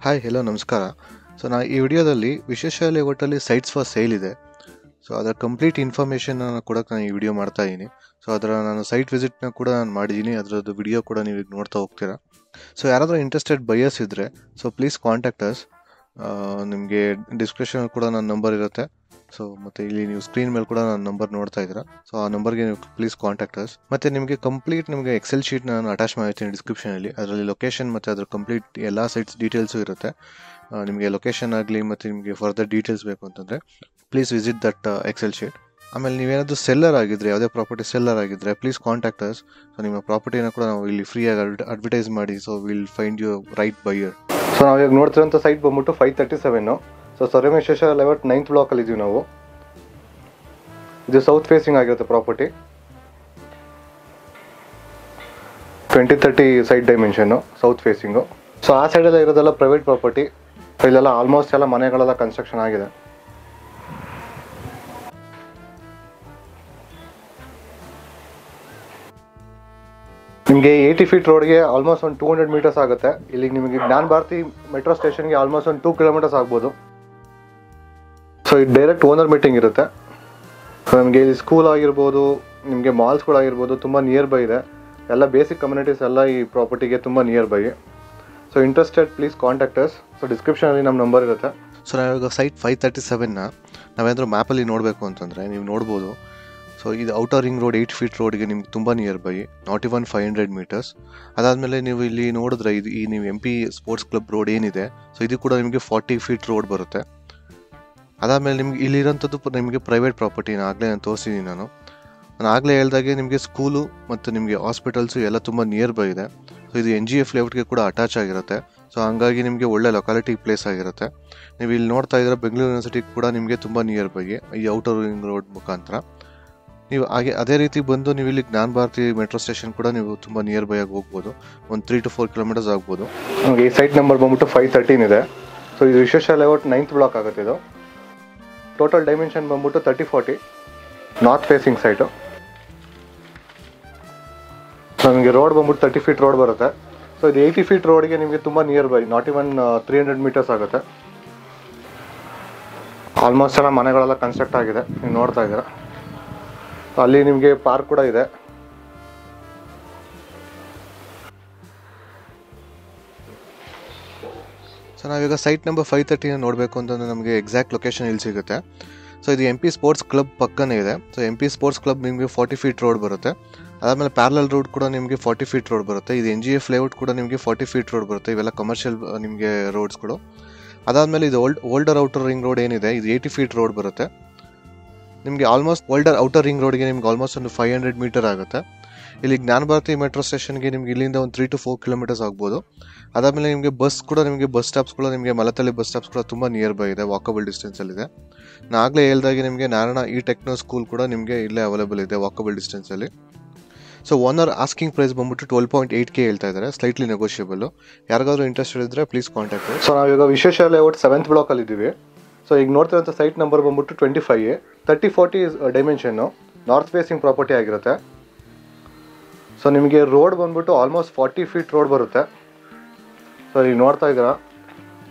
Hi hello ನಮಸ್ಕಾರ. So ನಾನು ಈ ವಿಡಿಯೋದಲ್ಲಿ ವಿಶೇಷ ಲೇಔಟಲ್ಲಿ ಸೈಟ್ಸ್ ಫಾರ್ ಸೇಲ್ ಇದೆ. ಸೊ ಅದರ ಕಂಪ್ಲೀಟ್ ಇನ್ಫಾರ್ಮೇಷನ್ ಕೊಡೋಕೆ ನಾನು ಈ ವಿಡಿಯೋ ಮಾಡ್ತಾ ಇದ್ದೀನಿ. ಸೊ ಅದರ ನಾನು ಸೈಟ್ ವಿಸಿಟ್ನ ಕೂಡ ನಾನು ಮಾಡಿದ್ದೀನಿ, ಅದರದ್ದು ವಿಡಿಯೋ ಕೂಡ ನೀವು ಈಗ ನೋಡ್ತಾ ಹೋಗ್ತೀರಾ. ಸೊ ಯಾರಾದರೂ ಇಂಟ್ರೆಸ್ಟೆಡ್ ಬಯರ್ಸ್ ಇದ್ದರೆ ಸೊ ಪ್ಲೀಸ್ ಕಾಂಟ್ಯಾಕ್ಟ್ ಅಸ್. ನಿಮಗೆ ಡಿಸ್ಕ್ರಿಪ್ಷನ್ ಕೂಡ ನನ್ನ ನಂಬರ್ ಇರುತ್ತೆ. ಸೊ ಮತ್ತು ಇಲ್ಲಿ ನೀವು ಸ್ಕ್ರೀನ್ ಮೇಲೆ ಕೂಡ ನನ್ನ ನಂಬರ್ ನೋಡ್ತಾ ಇದ್ದೀರಾ. ಸೊ ಆ ನಂಬರ್ಗೆ ನೀವು ಪ್ಲೀಸ್ ಕಾಂಟ್ಯಾಕ್ಟ್ ಅಸ್. ಮತ್ತು ನಿಮಗೆ ಕಂಪ್ಲೀಟ್ ನಿಮಗೆ ಎಕ್ಸೆಲ್ ಶೀಟ್ ನಾನು ಅಟ್ಯಾಚ್ ಮಾಡಿರ್ತೀನಿ ಡಿಸ್ಕ್ರಿಪ್ಷನಲ್ಲಿ. ಅದರಲ್ಲಿ ಲೊಕೇಶನ್ ಮತ್ತು ಅದರ ಕಂಪ್ಲೀಟ್ ಎಲ್ಲ ಸೈಟ್ಸ್ ಡೀಟೇಲ್ಸು ಇರುತ್ತೆ. ನಿಮಗೆ ಲೊಕೇಶನ್ ಆಗಲಿ ಮತ್ತು ನಿಮಗೆ ಫರ್ದರ್ ಡೀಟೇಲ್ಸ್ ಬೇಕು ಅಂತಂದರೆ please visit that Excel sheet. ಆಮೇಲೆ ನೀವೇನಾದರೂ ಸೆಲ್ಲರ್ ಆಗಿದ್ದರೆ, ಯಾವುದೇ ಪ್ರಾಪರ್ಟಿ ಸೆಲ್ಲರ್ ಆಗಿದ್ದರೆ ಪ್ಲೀಸ್ ಕಾಂಟ್ಯಾಕ್ಟ್ ಅಸ್. ಸೊ ನಿಮ್ಮ ಪ್ರಾಪರ್ಟಿನ ಕೂಡ ನಾವು ಇಲ್ಲಿ ಫ್ರೀಯಾಗಿ ಅಡ್ವರ್ಟೈಸ್ ಮಾಡಿ so will find you right buyer. So ನಾವು ಈಗ ನೋಡ್ತಿರೋಂಥ ಸೈಟ್ ಬಂದ್ಬಿಟ್ಟು 537. ಸೊ ಸೊರಮೇಶ್ವರ ಲೇಔಟ್ 9th ಬ್ಲಾಕಲ್ಲಿ ಇದ್ದೀವಿ ನಾವು. ಇದು ಸೌತ್ ಫೇಸಿಂಗ್ ಆಗಿರುತ್ತೆ property. 2030 site dimension south facing. So ಆ ಸೈಡೆಲ್ಲ ಇರೋದೆಲ್ಲ ಪ್ರೈವೇಟ್ ಪ್ರಾಪರ್ಟಿ. ಇಲ್ಲೆಲ್ಲ ಆಲ್ಮೋಸ್ಟ್ ಎಲ್ಲ ಮನೆಗಳೆಲ್ಲ ಕನ್ಸ್ಟ್ರಕ್ಷನ್ ಆಗಿದೆ. ನಿಮಗೆ 80 ಫೀಟ್ ರೋಡ್ಗೆ ಆಲ್ಮೋಸ್ಟ್ ಒಂದು 200 ಮೀಟರ್ಸ್ ಆಗುತ್ತೆ. ಇಲ್ಲಿ ನಿಮಗೆ ಜ್ಞಾನ ಭಾರತಿ ಮೆಟ್ರೋ ಸ್ಟೇಷನ್ಗೆ ಆಲ್ಮೋಸ್ಟ್ ಒಂದು 2 ಕಿಲೋಮೀಟರ್ಸ್ ಆಗ್ಬೋದು. ಸೊ ಇದು ಡೈರೆಕ್ಟ್ ಓನರ್ ಮೀಟಿಂಗ್ ಇರುತ್ತೆ. ಸೊ ನಮಗೆ ಇಲ್ಲಿ ಸ್ಕೂಲ್ ಆಗಿರ್ಬೋದು, ನಿಮಗೆ ಮಾಲ್ಸ್ಗಳಾಗಿರ್ಬೋದು ತುಂಬ ನಿಯರ್ ಬೈ ಇದೆ. ಎಲ್ಲ ಬೇಸಿಕ್ ಕಮ್ಯುನಿಟೀಸ್ ಎಲ್ಲ ಈ ಪ್ರಾಪರ್ಟಿಗೆ ತುಂಬ near by. So interested please contact us. So ಡಿಸ್ಕ್ರಿಪ್ಷನಲ್ಲಿ ನಮ್ಮ ನಂಬರ್ ಇರುತ್ತೆ. ಸೊ ನಾವಿವಾಗ ಸೈಟ್ 537ನ ನಾವೇನಾದರೂ ಮ್ಯಾಪಲ್ಲಿ ನೋಡಬೇಕು ಅಂತಂದರೆ ನೀವು ನೋಡ್ಬೋದು. ಸೊ ಇದು ಔಟರ್ ರಿಂಗ್ ರೋಡ್ 8 ಫೀಟ್ ರೋಡ್ಗೆ ನಿಮ್ಗೆ ತುಂಬ near by, not even 500 metres. ಅದಾದಮೇಲೆ ನೀವು ಇಲ್ಲಿ ನೋಡಿದ್ರೆ ಇದು ಈ ನೀವು MP ಸ್ಪೋರ್ಟ್ಸ್ ಕ್ಲಬ್ ರೋಡ್ ಏನಿದೆ, ಸೊ ಇದು ಕೂಡ ನಿಮಗೆ 40 ಫೀಟ್ ರೋಡ್ ಬರುತ್ತೆ. ಅದಾದಮೇಲೆ ನಿಮ್ಗೆ ಇಲ್ಲಿರೋಂಥದ್ದು ನಿಮಗೆ ಪ್ರೈವೇಟ್ ಪ್ರಾಪರ್ಟಿನ ಆಗಲೇ ನಾನು ತೋರಿಸಿದ್ದೀನಿ. ನಾನು ಆಗಲೇ ಹೇಳ್ದಾಗೆ ನಿಮಗೆ ಸ್ಕೂಲು ಮತ್ತು ನಿಮಗೆ ಹಾಸ್ಪಿಟಲ್ಸು ಎಲ್ಲ ತುಂಬ ನಿಯರ್ ಬೈ ಇದೆ. ಸೊ ಇದು NGF ಲೇಔಟ್ಗೆ ಕೂಡ ಅಟ್ಯಾಚ್ ಆಗಿರುತ್ತೆ. ಸೊ ಹಂಗಾಗಿ ನಿಮಗೆ ಒಳ್ಳೆ ಲೊಕಾಲಿಟಿ ಪ್ಲೇಸ್ ಆಗಿರುತ್ತೆ. ನೀವು ಇಲ್ಲಿ ನೋಡ್ತಾ ಇದ್ರೆ ಬೆಂಗಳೂರು ಯೂನಿವರ್ಸಿಟಿ ಕೂಡ ನಿಮಗೆ ತುಂಬ ನಿಯರ್ ಬೈ ಈ ಔಟರ್ ರಿಂಗ್ ರೋಡ್ ಮುಖಾಂತರ. ನೀವು ಹಾಗೆ ಅದೇ ರೀತಿ ಬಂದು ನೀವು ಇಲ್ಲಿ ಜ್ಞಾನ ಭಾರತಿ ಮೆಟ್ರೋ ಸ್ಟೇಷನ್ ಕೂಡ ನೀವು ತುಂಬ ನಿಯರ್ ಬೈ ಆಗಿ ಹೋಗ್ಬೋದು. ಒಂದು 3 to 4 ಕಿಲೋಮೀಟರ್ಸ್ ಆಗ್ಬೋದು. ನಮಗೆ ಈ ಸೈಟ್ ನಂಬರ್ ಬಂದ್ಬಿಟ್ಟು 513 ಇದೆ. ಸೊ ಇದು ವಿಶೇಷ ಲೇಔಟ್ 9th ಬ್ಲಾಕ್ ಆಗುತ್ತೆ. ಇದು ಟೋಟಲ್ ಡೈಮೆನ್ಷನ್ ಬಂದ್ಬಿಟ್ಟು 30-40 ನಾರ್ತ್ ಫೇಸಿಂಗ್ ಸೈಟು. ನಮಗೆ ರೋಡ್ ಬಂದ್ಬಿಟ್ಟು 30 ಫೀಟ್ ರೋಡ್ ಬರುತ್ತೆ. ಸೊ ಇದು 80 ಫೀಟ್ ರೋಡ್ಗೆ ನಿಮಗೆ ತುಂಬ near by, not even 300 metres ಆಗುತ್ತೆ. ಆಲ್ಮೋಸ್ಟ್ ಎಲ್ಲ ಮನೆಗಳೆಲ್ಲ ಕನ್ಸ್ಟ್ರಕ್ಟ್ ಆಗಿದೆ, ನೀವು ನೋಡ್ತಾ ಇದ್ದೀರಾ. ಅಲ್ಲಿ ನಿಮಗೆ ಪಾರ್ಕ್ ಕೂಡ ಇದೆ. ಸೊ ನಾವೀಗ ಸೈಟ್ ನಂಬರ್ 530 ನೋಡಬೇಕು ಅಂತಂದರೆ ನಮಗೆ ಎಕ್ಸಾಕ್ಟ್ ಲೊಕೇಶನ್ ಇಲ್ಲಿ ಸಿಗುತ್ತೆ. ಸೊ ಇದು MP ಸ್ಪೋರ್ಟ್ಸ್ ಕ್ಲಬ್ ಪಕ್ಕನೇ ಇದೆ. ಸೊ MP ಸ್ಪೋರ್ಟ್ಸ್ ಕ್ಲಬ್ ನಿಮಗೆ 40 ಫೀಟ್ ರೋಡ್ ಬರುತ್ತೆ. ಅದಾದಮೇಲೆ ಪ್ಯಾರಲಲ್ ರೋಡ್ ಕೂಡ ನಿಮಗೆ 40 ಫೀಟ್ ರೋಡ್ ಬರುತ್ತೆ. ಇದು NGF ಲೇಔಟ್ ಕೂಡ ನಿಮಗೆ 40 ಫೀಟ್ ರೋಡ್ ಬರುತ್ತೆ. ಇವೆಲ್ಲ ಕಮರ್ಷಿಯಲ್ ನಿಮಗೆ ರೋಡ್ಸ್ಗಳು. ಅದಾದಮೇಲೆ ಇದು ಓಲ್ಡರ್ ಔಟರ್ ರಿಂಗ್ ರೋಡ್ ಏನಿದೆ, ಇದು 80 ಫೀಟ್ ರೋಡ್ ಬರುತ್ತೆ. ನಿಮಗೆ ಆಲ್ಮೋಸ್ಟ್ ಓಲ್ಡರ್ ಔಟರ್ ರಿಂಗ್ ರೋಡ್ಗೆ ನಿಮ್ಗೆ ಆಲ್ಮೋಸ್ಟ್ ಒಂದು 500 ಮೀಟರ್ ಆಗುತ್ತೆ. ಇಲ್ಲಿ ಜ್ಞಾನ ಭಾರತಿ ಮೆಟ್ರೋ ಸ್ಟೇಷನ್ಗೆ ನಿಮ್ಗೆ ಇಲ್ಲಿಂದ ಒಂದು 3 to 4 ಕಿಲೋಮೀಟರ್ಸ್ ಆಗ್ಬೋದು. ಅದಾದಮೇಲೆ ನಿಮಗೆ ಬಸ್ ಕೂಡ ನಿಮಗೆ ಬಸ್ ಸ್ಟಾಪ್ಸ್ ಕೂಡ ನಿಮಗೆ ಮಲತಳ್ಳಿ ಬಸ್ ಸ್ಟಾಪ್ಸ್ ಕೂಡ ತುಂಬ ನಿಯರ್ ಬೈ ಇದೆ, ವಾಕಬಲ್ ಡಿಸ್ಟೆನ್ಸಲ್ಲಿದೆ. ನಾನು ಆಗಲೇ ಹೇಳ್ದಾಗೆ ನಿಮಗೆ ನಾರಾಯಣ ಟೆಕ್ನೋ ಸ್ಕೂಲ್ ಕೂಡ ನಿಮಗೆ ಇಲ್ಲೇ ಅವೈಲೇಬಲ್ ಇದೆ ವಾಕಬಲ್ ಡಿಸ್ಟೆನ್ಸಲ್ಲಿ. ಸೊ ಓನರ್ ಆಸ್ಕಿಂಗ್ ಪ್ರೈಸ್ ಬಂದ್ಬಿಟ್ಟು 12.8K ಹೇಳ್ತಾ ಇದ್ದಾರೆ, ಸ್ಲೈಟ್ಲಿ ನೆಗೋಷಿಯಬಲ್. ಯಾರಿಗಾದ್ರೂ ಇಂಟ್ರೆಸ್ಟೆಡ್ ಇದ್ದರೆ ಪ್ಲೀಸ್ ಕಾಂಟ್ಯಾಕ್ಟ್. ಸೊ ನಾವೀಗ ವಿಶೇಷ ಲೇಔಟ್ 7th ಬ್ಲಾಕಲ್ಲಿ ಇದ್ದೀವಿ. ಸೊ ಈಗ ನೋಡ್ತಿರೋಂಥ ಸೈಟ್ ನಂಬರ್ ಬಂದ್ಬಿಟ್ಟು 25. 30-40 ಡೈಮೆನ್ಷನ್ನು ನಾರ್ತ್ ಫೇಸಿಂಗ್ ಪ್ರಾಪರ್ಟಿ ಆಗಿರುತ್ತೆ. ಸೊ ನಿಮಗೆ ರೋಡ್ ಬಂದ್ಬಿಟ್ಟು ಆಲ್ಮೋಸ್ಟ್ 40 ಫೀಟ್ ರೋಡ್ ಬರುತ್ತೆ. ಸೊ ಈಗ ನೋಡ್ತಾ ಇದ್ದೀರಾ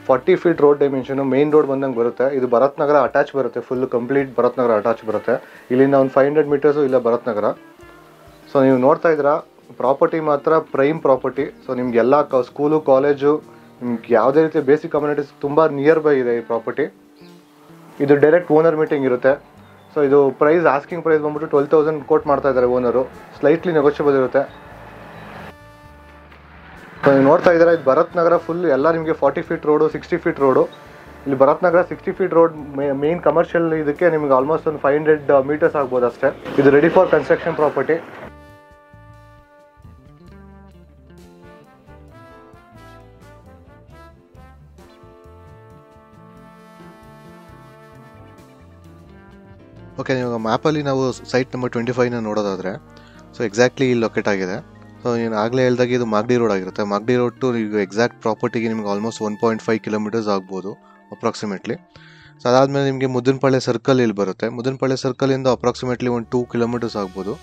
40 feet road dimension main road ಬಂದಂಗೆ ಬರುತ್ತೆ. ಇದು ಭರತ್ ನಗರ ಅಟ್ಯಾಚ್ ಬರುತ್ತೆ, ಫುಲ್ ಕಂಪ್ಲೀಟ್ ಭರತ್ ನಗರ ಅಟ್ಯಾಚ್ ಬರುತ್ತೆ. ಇಲ್ಲಿಂದ ಒಂದು 500 ಮೀಟರ್ಸು ಇಲ್ಲ ಭರತ್ ನಗರ. ಸೊ ನೀವು ನೋಡ್ತಾ ಇದ್ದೀರಾ ಪ್ರಾಪರ್ಟಿ ಮಾತ್ರ ಪ್ರೈಮ್ ಪ್ರಾಪರ್ಟಿ. ಸೊ ನಿಮಗೆಲ್ಲ ಸ್ಕೂಲು ಕಾಲೇಜು ನಿಮ್ಗೆ ಯಾವುದೇ ರೀತಿ ಬೇಸಿಕ್ ಕಮ್ಯುನಿಟೀಸ್ ತುಂಬ ನಿಯರ್ ಬೈ ಇದೆ ಈ ಪ್ರಾಪರ್ಟಿ. ಇದು ಡೈರೆಕ್ಟ್ ಓನರ್ ಮೀಟಿಂಗ್ ಇರುತ್ತೆ. ಸೊ ಇದು ಪ್ರೈಸ್ ಆಸ್ಕಿಂಗ್ ಪ್ರೈಸ್ ಬಂದ್ಬಿಟ್ಟು 12,000 ಕೋಟ್ ಮಾಡ್ತಾ ಇದ್ದಾರೆ ಓನರು, ಸ್ಲೈಟ್ಲಿ ನೆಗೋಷಿಯಬಲ್ ಇರುತ್ತೆ. ಸೊ ನೀವು ನೋಡ್ತಾ ಇದ್ದೀರಾ ಇದು ಭರತ್ ನಗರ ಫುಲ್ ಎಲ್ಲ ನಿಮಗೆ 40 ಫೀಟ್ ರೋಡು, 60 ಫೀಟ್ ರೋಡು. ಇಲ್ಲಿ ಭರತ್ ನಗರ 60 ಫೀಟ್ ರೋಡ್ ಮೇನ್ ಕಮರ್ಷಿಯಲ್ ಇದಕ್ಕೆ ನಿಮಗೆ ಆಲ್ಮೋಸ್ಟ್ ಒಂದು 500 ಮೀಟರ್ಸ್ ಆಗ್ಬೋದು ಅಷ್ಟೇ. ಇದು ready for construction property. Okay, ನೀವು ಮ್ಯಾಪಲ್ಲಿ ನಾವು ಸೈಟ್ ನಂಬರ್ 25ನ ನೋಡೋದಾದರೆ ಸೊ ಎಕ್ಸಾಕ್ಟ್ಲಿ ಇಲ್ಲಿ ಲೊಕೇಟ್ ಆಗಿದೆ. ಸೊ ನೀನು ಆಗಲೇ ಹೇಳ್ದಾಗ ಇದು ಮಾಗಡಿ ರೋಡ್ ಆಗಿರುತ್ತೆ. ಮಾಗಡಿ ರೋಡ್ ಟು ಈಗ ಎಕ್ಸಾಕ್ಟ್ ಪ್ರಾಪರ್ಟಿಗೆ ನಿಮ್ಗೆ ಆಲ್ಮೋಸ್ಟ್ 1.5 ಕಿಲೋಮೀಟರ್ಸ್ ಆಗ್ಬೋದು ಅಪ್ರಾಕ್ಸಿಮೇಟ್ಲಿ. ಸೊ ಅದಾದಮೇಲೆ ನಿಮಗೆ ಮುದ್ದನಪಾಳ್ಯ ಸರ್ಕಲ್ ಇಲ್ಲಿ ಬರುತ್ತೆ. ಮುದ್ದನಪಾಳ್ಯ ಸರ್ಕಲಿಂದ ಅಪ್ರಾಕ್ಸಿಮೇಟ್ಲಿ ಒಂದು 2 ಕಿಲೋಮೀಟರ್ಸ್ ಆಗ್ಬೋದು.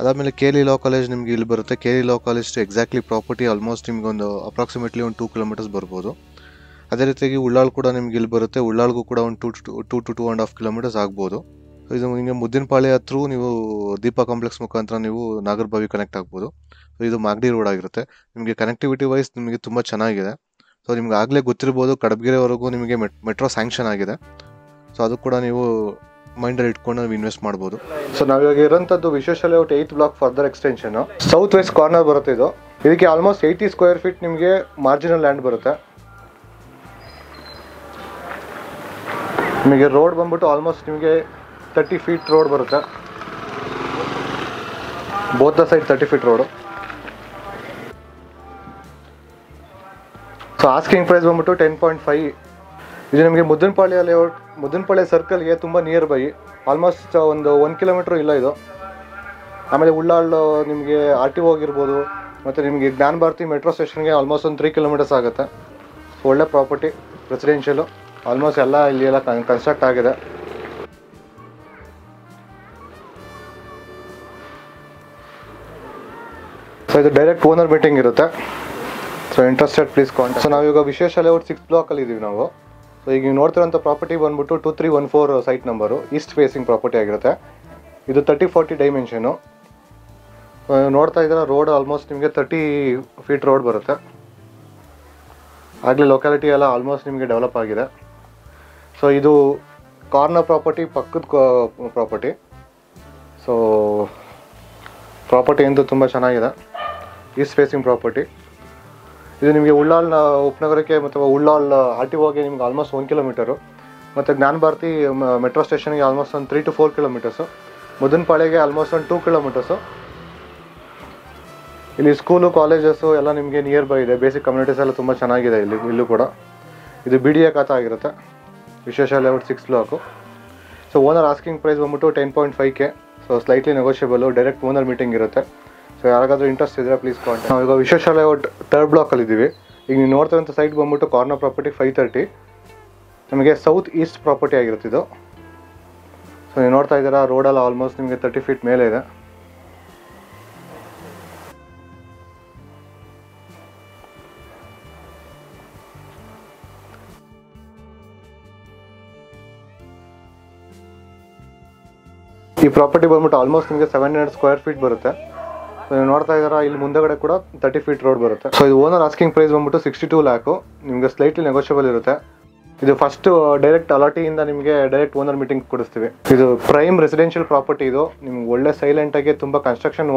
ಅದಾದಮೇಲೆ KLE ಲಾ ಕಾಲೇಜ್ ನಿಮಗೆ ಇಲ್ಲಿ ಬರುತ್ತೆ. KLE law college to exactly property almost ನಿಮ್ಗೆ ಒಂದು ಅಪ್ರಾಕ್ಸಿಮೇಟ್ಲಿ ಒಂದು 2 ಕಿಲೋಮೀಟರ್ಸ್ ಬರ್ಬೋದು. ಅದೇ ರೀತಿಯಾಗಿ ಉಳ್ಳಾಳ್ ಕೂಡ ನಿಮ್ಗೆ ಇಲ್ಲಿ ಬರುತ್ತೆ. ಉಳ್ಳಾಳ್ಗೂ ಕೂಡ ಒಂದು 2 to 2.5 ಕಿಲೋಮೀಟರ್ಸ್ ಆಗ್ಬೋದು. ಇದು ನಿಮಗೆ ಮುದ್ದಿನಪಾಳ್ಯ ಹತ್ರ ನೀವು ದೀಪಾ ಕಾಂಪ್ಲೆಕ್ಸ್ ಮುಖಾಂತರ ನೀವು ನಾಗರಬಾವಿ ಕನೆಕ್ಟ್ ಆಗ್ಬೋದು. ಇದು ಮಾಗಡಿ ರೋಡ್ ಆಗಿರುತ್ತೆ. ನಿಮಗೆ ಕನೆಕ್ಟಿವಿಟಿ ವೈಸ್ ನಿಮಗೆ ತುಂಬ ಚೆನ್ನಾಗಿದೆ. ಸೊ ನಿಮ್ಗೆ ಆಗಲೇ ಗೊತ್ತಿರ್ಬೋದು, ಕಡಬಗೆರೆವರೆಗೂ ನಿಮಗೆ ಮೆಟ್ರೋ ಸ್ಯಾಂಕ್ಷನ್ ಆಗಿದೆ. ಸೊ ಅದು ಕೂಡ ನೀವು ಮೈಂಡಲ್ಲಿ ಇಟ್ಕೊಂಡು ನೀವು ಇನ್ವೆಸ್ಟ್ ಮಾಡ್ಬೋದು. ಸೊ ನಾವಿವಾಗ ಇರೋಂಥದ್ದು Vishwesha layout 8th block further extension south west corner ಬರುತ್ತೆ. ಇದಕ್ಕೆ ಆಲ್ಮೋಸ್ಟ್ 80 ಸ್ಕ್ವೇರ್ ಫೀಟ್ ನಿಮಗೆ ಮಾರ್ಜಿನಲ್ ಲ್ಯಾಂಡ್ ಬರುತ್ತೆ. ನಿಮಗೆ ರೋಡ್ ಬಂದ್ಬಿಟ್ಟು ಆಲ್ಮೋಸ್ಟ್ ನಿಮಗೆ 30 ಫೀಟ್ ರೋಡ್ ಬರುತ್ತೆ. Both the side 30 feet road. So asking price ಬಂದ್ಬಿಟ್ಟು 10.5. ಇದು ನಿಮಗೆ ಮುದ್ದನಪಾಳ್ಯ ಲೇಔಟ್, ಮುದ್ದನಪಾಳ್ಯ ಸರ್ಕಲ್ಗೆ ತುಂಬ ನಿಯರ್ ಬೈ, ಆಲ್ಮೋಸ್ಟ್ ಒಂದು 1 ಕಿಲೋಮೀಟ್ರ್ ಇಲ್ಲ ಇದು. ಆಮೇಲೆ ಉಳ್ಳಾಳ್ ನಿಮಗೆ RTO ಆಗಿರ್ಬೋದು, ಮತ್ತು ನಿಮಗೆ ಜ್ಞಾನ ಭಾರತಿ ಮೆಟ್ರೋ ಸ್ಟೇಷನ್ಗೆ ಆಲ್ಮೋಸ್ಟ್ ಒಂದು 3 ಕಿಲೋಮೀಟರ್ಸ್ ಆಗುತ್ತೆ. ಸೊ ಒಳ್ಳೆ ಪ್ರಾಪರ್ಟಿ, ರೆಸಿಡೆನ್ಷಿಯಲು, ಆಲ್ಮೋಸ್ಟ್ ಎಲ್ಲ ಇಲ್ಲಿ ಎಲ್ಲ ಕನ್ಸ್ಟ್ರಕ್ಟ್ ಆಗಿದೆ. ಸೊ ಇದು ಡೈರೆಕ್ಟ್ ಓನರ್ ಮೀಟಿಂಗ್ ಇರುತ್ತೆ. So interested please contact. So ನಾವೀಗ ವಿಶ್ವೇಶ ಲೇಔಟ್ 6th ಬ್ಲಾಕಲ್ಲಿ ಇದ್ದೀವಿ ನಾವು. ಸೊ ಈಗ ನೀವು ನೋಡ್ತಿರೋಂಥ ಪ್ರಾಪರ್ಟಿ ಬಂದ್ಬಿಟ್ಟು 2314 site number, East facing property ಆಗಿರುತ್ತೆ. ಇದು 30-40 ಡೈಮೆನ್ಷನು. ನೋಡ್ತಾ ಇದ್ದೀರಾ ರೋಡ್ ಆಲ್ಮೋಸ್ಟ್ ನಿಮಗೆ 30 ಫೀಟ್ ರೋಡ್ ಬರುತ್ತೆ. ಆಗಲೇ ಲೊಕ್ಯಾಲಿಟಿ ಎಲ್ಲ ಆಲ್ಮೋಸ್ಟ್ ನಿಮಗೆ ಡೆವಲಪ್ ಆಗಿದೆ. ಸೊ ಇದು ಕಾರ್ನರ್ ಪ್ರಾಪರ್ಟಿ, ಪಕ್ಕದ ಪ್ರಾಪರ್ಟಿ. ಸೊ ಪ್ರಾಪರ್ಟಿ ಅಂತೂ ತುಂಬ ಚೆನ್ನಾಗಿದೆ, ಈಸ್ಟ್ ಫೇಸಿಂಗ್ ಪ್ರಾಪರ್ಟಿ. ಇದು ನಿಮಗೆ ಉಳ್ಳಾಳ್ ಉಪನಗರಕ್ಕೆ ಮತ್ತು ಉಳ್ಳಾಳ್ RTOಗೆ ನಿಮ್ಗೆ ಆಲ್ಮೋಸ್ಟ್ 1 ಕಿಲೋಮೀಟರು, ಮತ್ತು ಜ್ಞಾನ ಭಾರತಿ ಮೆಟ್ರೋ ಸ್ಟೇಷನ್ಗೆ ಆಲ್ಮೋಸ್ಟ್ ಒಂದು 3 to 4 ಕಿಲೋಮೀಟರ್ಸು, ಮುದ್ದನಪಾಳ್ಯಗೆ ಆಲ್ಮೋಸ್ಟ್ ಒಂದು 2 ಕಿಲೋಮೀಟರ್ಸು. ಇಲ್ಲಿ ಸ್ಕೂಲು, ಕಾಲೇಜಸ್ಸು ಎಲ್ಲ ನಿಮಗೆ ನಿಯರ್ ಬೈ ಇದೆ. ಬೇಸಿಕ್ ಕಮ್ಯುನಿಟೀಸ್ ಎಲ್ಲ ತುಂಬ ಚೆನ್ನಾಗಿದೆ ಇಲ್ಲೂ ಕೂಡ. ಇದು BDA ಖಾತಾ ಆಗಿರುತ್ತೆ, Vishwesha layout 6th block. So owner asking price ಬಂದ್ಬಿಟ್ಟು 10.5K. So slightly negotiable, direct owner meeting ಇರುತ್ತೆ. ಸೊ ಯಾರಿಗಾದ್ರೂ ಇಂಟ್ರೆಸ್ಟ್ ಇದ್ದರೆ ಪ್ಲೀಸ್ ಕಾಂಟ್ಯಾಕ್ಟ್. ನಾವೀಗ ವಿಶ್ವೇಶ ಲೇಔಟ್ 3rd ಬ್ಲಾಕಲ್ಲಿ ಇದ್ದೀವಿ. ಈಗ ನೀವು ನೋಡ್ತಿರೋಂಥ ಸೈಟ್ ಬಂದ್ಬಿಟ್ಟು ಕಾರ್ನರ್ ಪ್ರಾಪರ್ಟಿ 530, ನಮಗೆ ಸೌತ್ ಈಸ್ಟ್ ಪ್ರಾಪರ್ಟಿ ಆಗಿರುತ್ತೆ ಇದು. ಸೊ ನೀವು ನೋಡ್ತಾ ಇದ್ದೀರಾ ರೋಡಲ್ಲಿ ಆಲ್ಮೋಸ್ಟ್ ನಿಮಗೆ 30 ಫೀಟ್ ಮೇಲೆ ಇದೆ. ಈ ಪ್ರಾಪರ್ಟಿ ಬಂದ್ಬಿಟ್ಟು ಆಲ್ಮೋಸ್ಟ್ ನಿಮಗೆ 700 ಸ್ಕ್ವೇರ್ ಫೀಟ್ ಬರುತ್ತೆ. ಸೊ ನೀವು ನೋಡ್ತಾ ಇದ್ದೀರಾ ಇಲ್ಲಿ ಮುಂದಗಡೆ ಕೂಡ 30 ಫೀಟ್ ರೋಡ್ ಬರುತ್ತೆ. ಸೊ ಇದು ಓನರ್ ಆಸ್ಕಿಂಗ್ ಪ್ರೈಸ್ ಬಂದ್ಬಿಟ್ಟು 62 ಲ್ಯಾಕು, ನಿಮಗೆ ಸ್ಲೈಟ್ಲಿ ನೆಗೋಷಿಯಬಲ್ ಇರುತ್ತೆ. ಇದು ಫಸ್ಟ್ ಡೈರೆಕ್ಟ್ ಅಲಾಟಿಯಿಂದ ನಿಮಗೆ ಡೈರೆಕ್ಟ್ ಓನರ್ ಮೀಟಿಂಗ್ ಕೊಡಿಸ್ತೀವಿ. ಇದು ಪ್ರೈಮ್ ರೆಸಿಡೆನ್ಷಿಯಲ್ ಪ್ರಾಪರ್ಟಿ. ಇದು ನಿಮ್ಗೆ ಒಳ್ಳೆ ಸೈಲೆಂಟಾಗಿ ತುಂಬ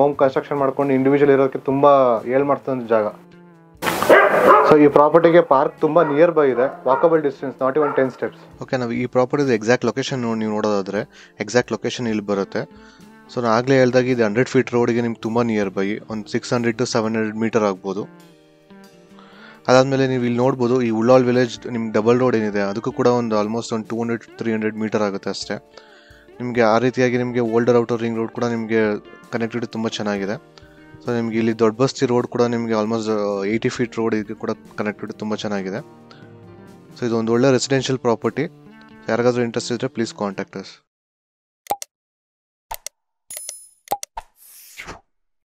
ಹೋಮ್ ಕನ್ಸ್ಟ್ರಕ್ಷನ್ ಮಾಡ್ಕೊಂಡು ಇಂಡಿವಿಜುವಲ್ ಇರೋಕ್ಕೆ ತುಂಬ ಮಾಡ್ತಂಥ ಜಾಗ. ಸೊ ಈ ಪ್ರಾಪರ್ಟಿಗೆ ಪಾರ್ಕ್ ತುಂಬ ನಿಯರ್ ಬೈ ಇದೆ, walkable distance, not even 10 steps. Okay, ನಾವು ಈ ಪ್ರಾಪರ್ಟಿದು ಎಕ್ಸಾಕ್ಟ್ ಲೊಕೇಶನ್ ನೀವು ನೋಡೋದಾದರೆ ಎಕ್ಸಾಕ್ಟ್ ಲೊಕೇಶನ್ ಇಲ್ಲಿ ಬರುತ್ತೆ. ಸೊ ನಾನು ಆಗಲೇ ಹೇಳ್ದಾಗ ಇದು 100 ಫೀಟ್ ರೋಡಿಗೆ ನಿಮ್ಗೆ ತುಂಬ ನಿಯರ್ ಬೈ, ಒಂದು 600 to 700 ಮೀಟರ್ ಆಗ್ಬೋದು. ಅದಾದಮೇಲೆ ನೀವು ಇಲ್ಲಿ ನೋಡ್ಬೋದು ಈ ಉಳ್ಳಾಳ್ ವಿಲೇಜ್ ನಿಮ್ಗೆ ಡಬಲ್ ರೋಡ್ ಏನಿದೆ ಅದಕ್ಕೂ ಕೂಡ ಒಂದು ಆಲ್ಮೋಸ್ಟ್ ಒಂದು 200-300 ಮೀಟರ್ ಆಗುತ್ತೆ ಅಷ್ಟೇ. ನಿಮಗೆ ಆ ರೀತಿಯಾಗಿ ನಿಮಗೆ ಓಲ್ಡರ್ ಔಟರ್ ರಿಂಗ್ ರೋಡ್ ಕೂಡ ನಿಮಗೆ ಕನೆಕ್ಟಿವಿಟಿ ತುಂಬ ಚೆನ್ನಾಗಿದೆ. ಸೊ ನಿಮಗೆ ಇಲ್ಲಿ ದೊಡ್ಡ ಬಸ್ತಿ ರೋಡ್ ಕೂಡ ನಿಮಗೆ ಆಲ್ಮೋಸ್ಟ್ 80 ಫೀಟ್ ರೋಡ್ ಇದಕ್ಕೆ ಕೂಡ ಕನೆಕ್ಟಿವಿಟಿ ತುಂಬ ಚೆನ್ನಾಗಿದೆ. ಸೊ ಇದು ಒಂದು ಒಳ್ಳೆ ರೆಸಿಡೆನ್ಷಿಯಲ್ ಪ್ರಾಪರ್ಟಿ. ಯಾರಿಗಾದ್ರೂ ಇಂಟ್ರೆಸ್ಟ್ ಇದ್ದರೆ ಪ್ಲೀಸ್ ಕಾಂಟ್ಯಾಕ್ಟ್ ಅಸ್.